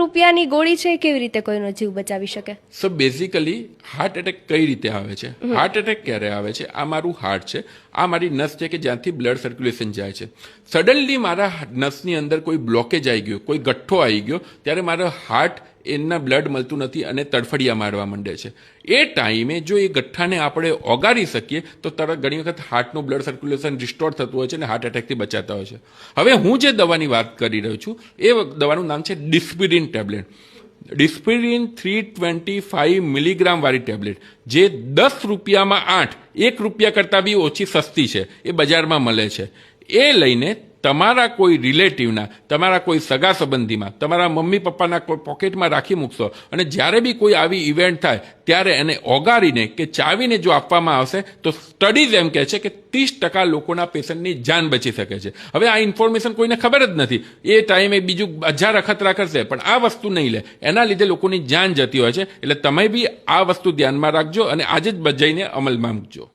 રૂપિયાની ગોળી છે એ કેવી રીતે કોઈનો જીવ બચાવી શકે? સો બેઝિકલી હાર્ટ એટેક કઈ રીતે આવે છે? હાર્ટ એટેક ક્યારે આવે છે? આ મારું હાર્ટ છે, આ મારી નસ છે કે જ્યાંથી બ્લડ સર્ક્યુલેશન જાય છે. સડનલી મારા નસની અંદર કોઈ બ્લોકેજ આવી ગયો, કોઈ ગઠ્ઠો આવી ગયો, ત્યારે મારો હાર્ટ એના બ્લડ મળતું નથી અને તડફડિયા મારવા માંડે છે. એ ટાઈમે જો એ ગઠ્ઠાને આપણે ઓગાળી શકીએ તો તરત ઘણી વખત હાર્ટનું બ્લડ સર્ક્યુલેશન રિસ્ટોર થતું હોય છે અને હાર્ટ એટેકથી બચાતા હોય છે. હવે હું જે દવાની વાત કરી રહ્યો છું એ દવાનું નામ છે ડિસ્પિરિન ટેબ્લેટ. ડિસ્પિરિન 325 મિલીગ્રામ વાળી ટેબ્લેટ, જે 10 રૂપિયામાં 8, 1 રૂપિયા કરતાં બી ઓછી સસ્તી છે, એ બજારમાં મળે છે. એ લઈને તમારા કોઈ રિલેટિવના, તમારા કોઈ સગા સંબંધીમાં, તમારા મમ્મી પપ્પાના કોઈ પોકેટમાં રાખી મૂકશો અને જ્યારે બી કોઈ આવી ઇવેન્ટ થાય ત્યારે એને ઓગાળીને કે ચાવીને જો આપવામાં આવશે તો સ્ટડીઝ એમ કહે છે કે 30% લોકોના પેશન્ટની જાન બચી શકે છે. હવે આ ઇન્ફોર્મેશન કોઈને ખબર જ નથી, એ ટાઈમે બીજું 1000 અખતરા કરશે પણ આ વસ્તુ નહીં લે, એના લીધે લોકોની જાન જતી હોય છે. એટલે તમે બી આ વસ્તુ ધ્યાનમાં રાખજો અને આજે જ જઈને અમલમાં મૂકજો.